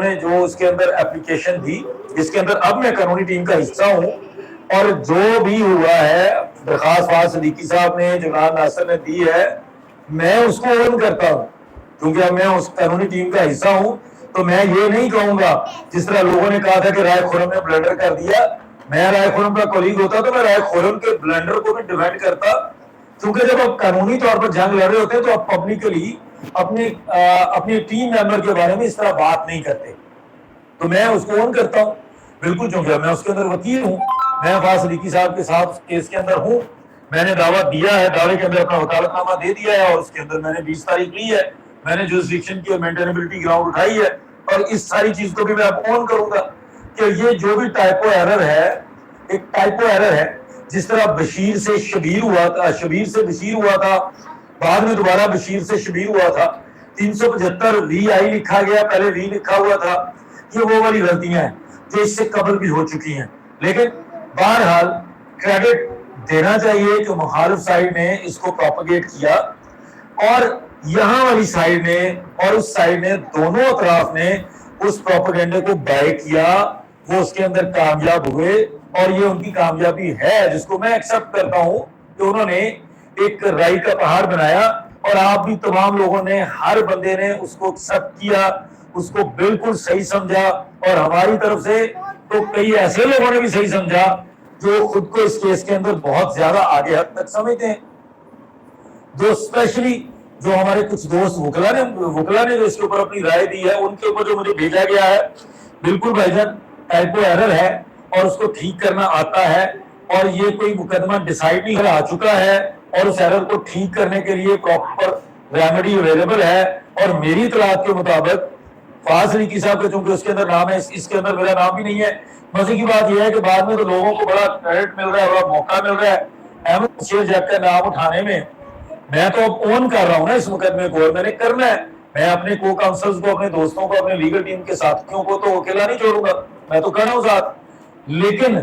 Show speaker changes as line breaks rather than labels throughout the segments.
انہوں نے جو اس کے اندر اپلیکیشن دی، جس کے اندر اب میں قانونی ٹیم کا حصہ ہوں، اور جو بھی ہوا ہے درخواست فواز صدیقی صاحب نے، جناب ناصر نے دی ہے، میں اس کو اون کرتا ہوں، کیونکہ اب میں اس قانونی ٹیم کا حصہ ہوں. تو میں یہ نہیں کہوں گا جس طرح لوگوں نے کہا تھا کہ رائے خرم نے بلنڈر کر دیا. میں رائے خرم کا کولیگ ہوتا تو میں رائے خرم کے بلنڈر کو بھی ڈیفینڈ کرتا، کیونکہ جب آپ قانونی طور پر جنگ لڑ رہے ہوتے ہیں تو آپ پبلکلی اپنے ٹیم ممبر کے بارے میں اس طرح بات نہیں کرتے. تو میں اس کو اون کرتا ہوں بالکل، چونکہ میں اس کے اندر وکیل ہوں، میں فواز صدیقی صاحب کے ساتھ کیس کے اندر ہوں. میں نے دعویٰ دیا ہے، دعوے کے اندر اپنا وکالت نامہ دے دیا ہے، اور اس کے اندر میں نے 20 تاریخ لی ہے، میں نے جورسڈکشن کی اور مینٹینیبلٹی گراؤنڈ اٹھائی ہے. اور اس ساری چیز کو بھی میں اب اون کروں گا کہ یہ جو بھی ٹائپو ایرر ہے، ایک ٹائپو ایرر ہے. جس طرح بشیر سے شبیر ہوا تھا، شبیر سے بشیر ہوا تھا، بعد میں دوبارہ بشیر سے شبیر ہوا تھا، 375 وی آئی لکھا گیا، پہلے وی لکھا ہوا تھا. یہ وہ والی غلطیاں ہیں جو اس سے قبل بھی ہو چکی ہیں. لیکن بہرحال کریڈٹ دینا چاہیے کہ مخالف سائڈ نے اس کو پروپیگیٹ کیا، اور یہاں والی سائڈ نے اور اس سائڈ نے، دونوں اطراف نے اس پروپیگنڈے کو بائی کیا، وہ اس کے اندر کامیاب ہوئے. اور یہ ان کی کامیابی ہے جس کو میں ایکسپٹ کرتا ہوں کہ انہوں نے ایک رائی کا پہاڑ بنایا، اور آپ بھی تمام لوگوں نے، ہر بندے نے اس کو ایکسپٹ کیا، اس کو بالکل صحیح سمجھا. اور ہماری طرف سے تو کئی ایسے لوگوں نے بھی صحیح سمجھا جو خود کو اس کیس کے اندر بہت زیادہ آگے حد تک سمجھتے ہیں. جو اسپیشلی جو ہمارے کچھ دوست وکلا نے جو اس کے اوپر اپنی رائے دی ہے، ان کے اوپر جو مجھے بھیجا گیا ہے، بالکل بھائی جان ٹائپو ایرر ہے اور اس کو ٹھیک کرنا آتا ہے. اور یہ کوئی مقدمہ ڈیسائیڈ نہیں آ چکا ہے، اور اس ایرر کو ٹھیک کرنے کے لیے پراپر ریمیڈی اویلیبل ہے. اور میری اطلاعات کے مطابق فواز صدیقی صاحب کا چونکہ اس کے اندر نام ہے، اس کے اندر میرا نام بھی نہیں ہے. مزے کی بات یہ ہے کہ بعد میں تو لوگوں کو بڑا کریڈٹ مل رہا ہے، بڑا موقع مل رہا ہے احمد شیر جیب کا نام اٹھانے میں. میں تو اب اون کر رہا ہوں نا اس مقدمے کو، اور میں نے کرنا ہے. میں اپنے کو کاؤنسلز کو، اپنے دوستوں کو، اپنے لیگل ٹیم کے ساتھیوں کو تو اکیلا نہیں چھوڑوں گا، میں تو کر رہا ہوں ساتھ. لیکن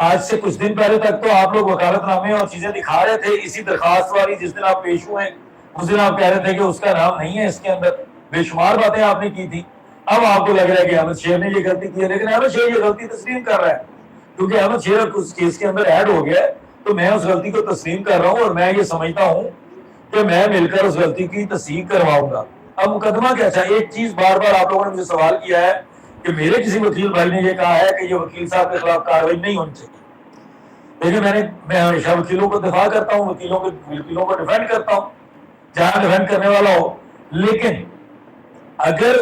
آج سے کچھ دن پہلے تک تو آپ لوگ وکالت نامے اور چیزیں دکھا رہے تھے، اسی درخواست والی جس دن آپ پیش ہوئے اس دن آپ کہہ رہے تھے کہ اس کا نام نہیں ہے اس کے اندر. بے شمار باتیں آپ نے کی تھی. اب آپ کو لگ رہا ہے کہ احمد شیر نے یہ غلطی کی ہے، لیکن احمد شیر یہ غلطی تسلیم کر رہا ہے، کیونکہ احمد شیر اس کیس کے اندر ایڈ ہو گیا ہے. تو میں اس غلطی کو تسلیم کر رہا ہوں، اور میں یہ سمجھتا ہوں کہ میں مل کر اس غلطی کی تصحیح کرواؤں گا. اب مقدمہ کیا چاہیے؟ ایک چیز بار بار آپ لوگوں نے مجھے سوال کیا ہے کہ میرے کسی وکیل بھائی نے یہ کہا ہے کہ یہ وکیل صاحب کے خلاف کارروائی نہیں ہونی چاہیے. لیکن میں ہمیشہ وکیلوں کو دفاع کرتا ہوں، وکیلوں کو ڈیفینڈ کرتا ہوں جہاں ڈیفینڈ کرنے والا ہو. لیکن اگر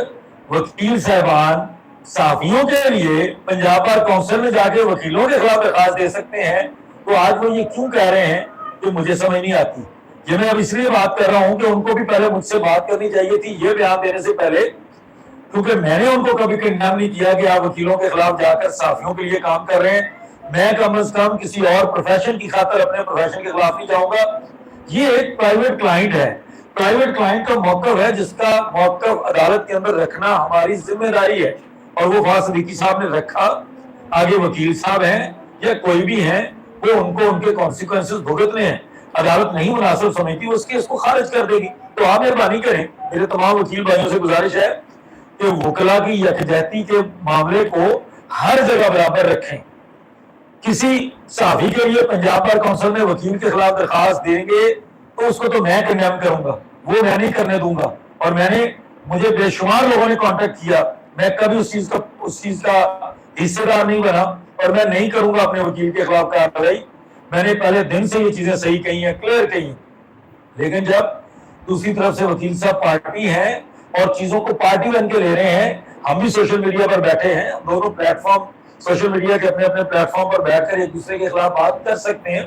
وکیل صاحبان صحافیوں کے لیے پنجاب بار کونسل میں جا کے وکیلوں کے خلاف درخواست دے سکتے ہیں، تو آج وہ یہ کیوں کہہ رہے ہیں کہ مجھے سمجھ نہیں آتی. یہ میں اب اس لیے بات کر رہا ہوں کہ ان کو بھی پہلے مجھ سے بات کرنی چاہیے تھی یہ بیان دینے سے پہلے، کیونکہ میں نے ان کو کبھی کنڈیم نہیں کیا کہ آپ وکیلوں کے خلاف جا کر صحافیوں کے لیے کام کر رہے ہیں. میں کم از کم کسی اور پروفیشن کی خاطر اپنے پروفیشن کے خلاف نہیں جاؤں گا. یہ ایک پرائیویٹ کلائنٹ ہے، پرائیویٹ کلائنٹ کا موقف ہے جس کا موقف عدالت کے اندر رکھنا ہماری ذمہ داری ہے، اور وہ فواز صدیقی صاحب نے رکھا. آگے وکیل صاحب ہیں یا کوئی بھی ہیں، وہ ان کو ان کے کانسیکوینسز بھگتنے ہیں. عدالت نہیں مناسب سمجھتی وہ اس کیس کو خارج کر دے گی. تو آپ مہربانی کریں، میرے تمام وکیل بھائیوں سے گزارش ہے کہ وکلا کی یکجہتی کے معاملے کو ہر جگہ برابر رکھیں. کسی صحافی کے لیے پنجاب بار کونسل میں وکیل کے خلاف درخواست دیں گے تو اس کو تو میں کنڈیم کروں گا، وہ میں نہیں کرنے دوں گا. اور مجھے بے شمار لوگوں نے کانٹیکٹ کیا، میں کبھی اس چیز کا حصے دار نہیں بنا، اور میں نہیں کروں گا اپنے وکیل کے خلاف کارروائی. میں نے پہلے دن سے یہ چیزیں صحیح کہی ہیں، کلیئر کہی ہیں. لیکن جب دوسری طرف سے وکیل صاحب پارٹی ہیں اور چیزوں کو پارٹی بن کے لے رہے ہیں، ہم بھی سوشل میڈیا پر بیٹھے ہیں، دونوں پلیٹ فارم سوشل میڈیا کے اپنے اپنے پلیٹ فارم پر بیٹھ کر ایک دوسرے کے خلاف بات کر سکتے ہیں.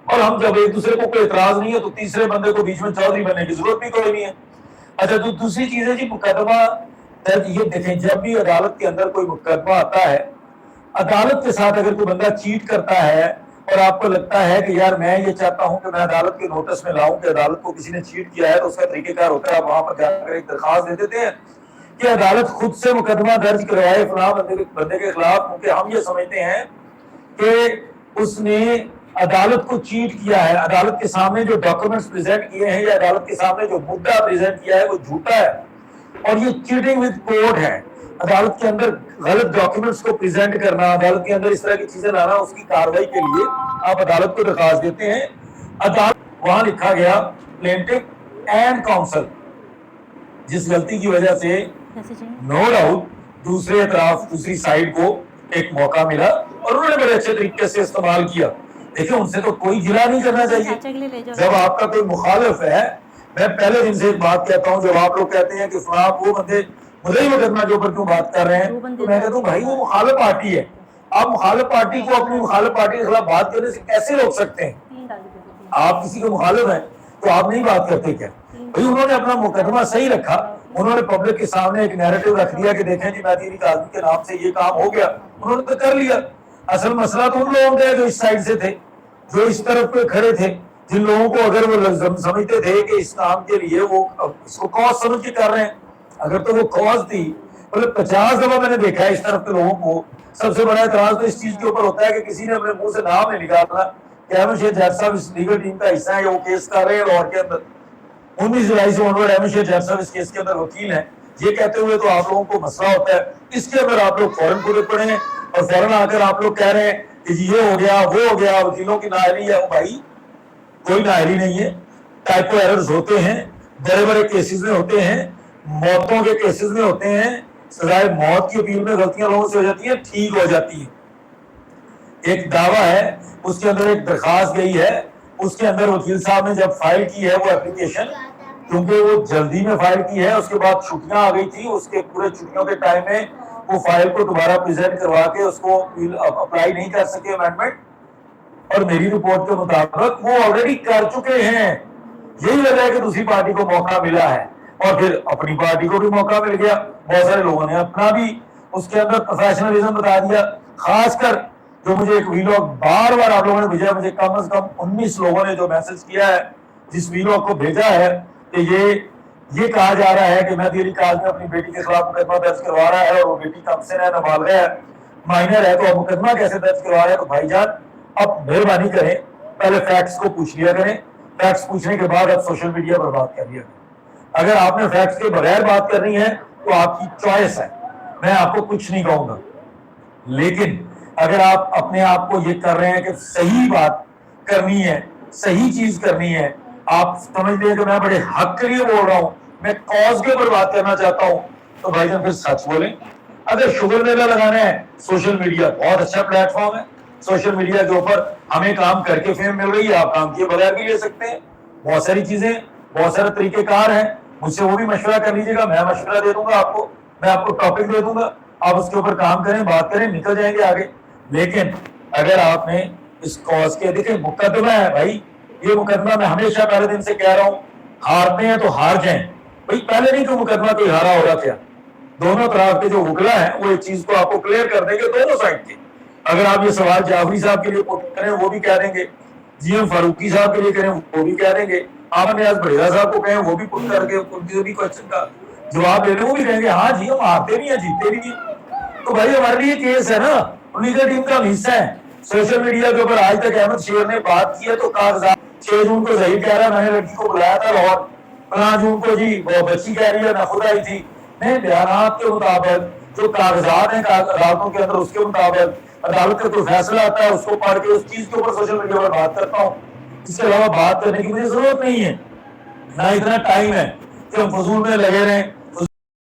اور ہم جب ایک دوسرے کو کوئی اعتراض نہیں ہے تو تیسرے بندے کو بیچ میں چودھری بننے کی ضرورت بھی کوئی نہیں ہے. اچھا، تو دوسری چیز ہے جی مقدمہ درج. یہ دیکھیں، جب بھی عدالت کے اندر کوئی مقدمہ آتا ہے، عدالت کے ساتھ اگر کوئی بندہ چیٹ کرتا ہے اور آپ کو لگتا ہے کہ یار میں یہ چاہتا ہوں کہ میں عدالت کے نوٹس میں لاؤں کہ عدالت کو کسی نے چیٹ کیا ہے، تو اس کا طریقہ کار ہوتا ہے آپ وہاں پر جا کر ایک درخواست دے دیتے ہیں کہ عدالت خود سے مقدمہ درج کروائے فلاں بندے کے خلاف، کیونکہ ہم یہ سمجھتے ہیں کہ اس نے عدالت کو چیٹ کیا ہے، عدالت کے سامنے جو ڈاکومنٹس پریزنٹ کیے ہیں یا عدالت کے سامنے جو مدعا پریزنٹ کیا ہے وہ جھوٹا ہے، اور یہ چیٹنگ ود کورٹ ہے. عدالت کے اندر غلط ڈاکیومنٹس کو پریزنٹ کرنا، عدالت کے اندر اس طرح کی چیزیں لانا، اس کی کاروائی کے لیے آپ عدالت کو درخواست دیتے ہیں. عدالت وہاں لکھا گیا پلینٹف اینڈ کاؤنسل، جس غلطی کی وجہ سے نو ڈاؤٹ دوسرے اطراف دوسری سائڈ کو ایک موقع ملا اور انہوں نے بڑے اچھے طریقے سے استعمال کیا. دیکھیں ان سے تو کوئی گلا نہیں کرنا چاہیے. جب آپ کا کوئی مخالف ہے، میں پہلے دن سے ایک بات کہتا ہوں، جب آپ لوگ کہتے ہیں کہ فلاں وہ بندے مجھے ہی مقدمہ کے اوپر کیوں بات کر رہے ہیں، تو میں کہتا ہوں بھائی وہ مخالف پارٹی ہے. آپ مخالف پارٹی کو اپنی مخالف پارٹی کے خلاف بات کرنے سے کیسے روک سکتے ہیں؟ آپ کسی کے مخالف ہیں تو آپ نہیں بات کرتے کیا؟ بھائی انہوں نے اپنا مقدمہ صحیح رکھا، انہوں نے پبلک کے سامنے ایک نیریٹو رکھ دیا کہ دیکھیں جی مہدی علی کاظمی کے نام سے یہ کام ہو گیا، انہوں نے تو کر لیا. اصل مسئلہ تو ان لوگوں کا ہے جو اس سائڈ سے تھے، جو اس طرف پہ کھڑے تھے، جن لوگوں کو اگر وہ سمجھتے تھے کہ اس کام کے لیے وہ اس کو کاز سمجھ کے کر رہے ہیں. اگر تو وہ کاز تھی، مطلب 50 دفعہ میں نے دیکھا ہے اس طرف کے لوگوں کو. سب سے بڑا اعتراض تو اس چیز کے اوپر ہوتا ہے کہ کسی نے اپنے منہ سے نام نہیں نکالا کہ احمد شیخ جیٹ صاحب اس لیگل ٹیم کا حصہ ہے، وہ کیس کر رہے ہیں لاہور کے اندر. 19 جولائی سے اونورڈ احمد شیخ جیٹ صاحب اس کیس کے اندر وکیل ہیں. یہ کہتے ہوئے تو آپ لوگوں کو مسئلہ ہوتا ہے. اس کے اندر آپ لوگ فوراً کودے پڑے ہیں اور فوراً آ کر آپ لوگ کہہ رہے ہیں کہ یہ ہو گیا وہ ہو گیا، وکیلوں کی نااہلی ہے. بھائی کوئی نااہلی نہیں ہے. ٹائپو ایررز ہوتے ہیں، بڑے بڑے کیسز میں ہوتے ہیں، موتوں کے کیسز میں ہوتے ہیں، سزائے موت کی اپیل میں غلطیاں لوگوں سے ہو جاتی ہیں، ٹھیک ہو جاتی ہیں. ایک دعویٰ ہے، اس کے اندر ایک درخواست گئی ہے، اس کے اندر وکیل صاحب نے جب فائل کی ہے وہ اپلیکیشن، کیونکہ وہ جلدی میں فائل کی ہے، اس کے بعد چھٹیاں آ گئی تھی، اس کے پورے چھٹیوں کے ٹائم میں وہ فائل کو دوبارہ پریزنٹ کروا کے اس کو اپلائی نہیں کر سکے امینڈمنٹ. اور میری رپورٹ کے مطابق وہ آلریڈی کر چکے ہیں. یہی وجہ ہے کہ دوسری پارٹی کو موقع ملا ہے اور پھر اپنی پارٹی کو بھی موقع مل گیا. بہت سارے لوگوں نے اپنا بھی اس کے اندر پروفیشنلزم بتا دیا. خاص کر جو مجھے ایک ویلاگ بار بار آپ لوگوں نے بھیجا، مجھے کم از کم 19 لوگوں نے جو میسج کیا ہے جس ویلاگ کو بھیجا ہے کہ یہ کہا جا رہا ہے کہ مہدی علی کاظمی اپنی بیٹی کے خلاف مقدمہ درج کروا رہا ہے اور وہ بیٹی کم سے نابالغ ہے، مائنر ہے، تو اب مقدمہ کیسے درج کروا رہا ہے. تو بھائی جان اب مہربانی کریں، پہلے فیکٹس کو پوچھ لیا کریں، فیکٹس پوچھنے کے بعد اب سوشل میڈیا پر بات کر لیا کریں. اگر آپ نے فیکٹس کے بغیر بات کرنی ہے تو آپ کی چوائس ہے، میں آپ کو کچھ نہیں کہوں گا. لیکن اگر آپ اپنے آپ کو یہ کر رہے ہیں کہ صحیح بات کرنی ہے، صحیح چیز کرنی ہے، آپ سمجھتے ہیں کہ میں بڑے حق کے لیے بول رہا ہوں، میں کاز کے اوپر بات کرنا چاہتا ہوں، تو بھائی جان پھر سچ بولیں. اگر شوگر میلہ لگانا ہے، سوشل میڈیا بہت اچھا پلیٹ فارم ہے. سوشل میڈیا کے اوپر ہمیں کام کر کے فیم مل رہی ہے، آپ کام کیے بغیر بھی لے سکتے ہیں. بہت ساری چیزیں، بہت سارے طریقہ کار ہیں. مجھ سے وہ بھی مشورہ کر لیجیے گا، میں مشورہ دے دوں گا آپ کو، میں آپ کو ٹاپک دے دوں گا، آپ اس کے اوپر کام کریں، بات کریں، نکل جائیں گے آگے. لیکن اگر آپ نے اس کاز کے، دیکھیں مقدمہ ہے بھائی، یہ مقدمہ میں ہمیشہ پہلے دن سے کہہ رہا ہوں، ہارتے ہیں تو ہار جائیں. بھائی پہلے نہیں تو مقدمہ کوئی ہارا ہوگا کیا؟ دونوں طرف کے جو وکلا ہیں وہ ایک چیز کو آپ کو کلیئر کر دیں گے دونوں سائڈ کے. اگر آپ یہ سوال جعفری صاحب کے لیے پٹ کریں وہ بھی کہہ دیں گے، جی ایم فاروقی صاحب کے لیے کریں وہ بھی کہہ دیں گے، آپ نیاز بڑھیرا صاحب کو کہیں وہ بھی پٹ کر کے ان کے بھی کوشچن کا جواب دے دیں، وہ بھی کہیں گے ہاں جی ہم ہارتے بھی ہیں جیتے بھی ہیں. تو بھائی ہمارے لیے کیس ہے نا، لیگل ٹیم کا حصہ ہے. سوشل میڈیا کے اوپر آج تک احمد شیر نے بات کی ہے تو کاغذات 6 جون کو ظہیر کہہ رہا ہے میں نے لڑکی کو بلایا تھا لاہور، 15 جون کو جی وہ بچی کہہ رہی ہے میں خود آئی تھی. میں بیانات کے مطابق جو کاغذات ہیں عدالتوں کے اندر اس کے مطابق عدالت کا کوئی فیصلہ آتا ہے اس کو پڑھ کے اس چیز کے اوپر سوشل میڈیا پر بات کرتا ہوں. اس کے علاوہ بات کرنے کی مجھے ضرورت نہیں ہے، نہ اتنا ٹائم ہے کہ ہم فضول میں لگے رہیں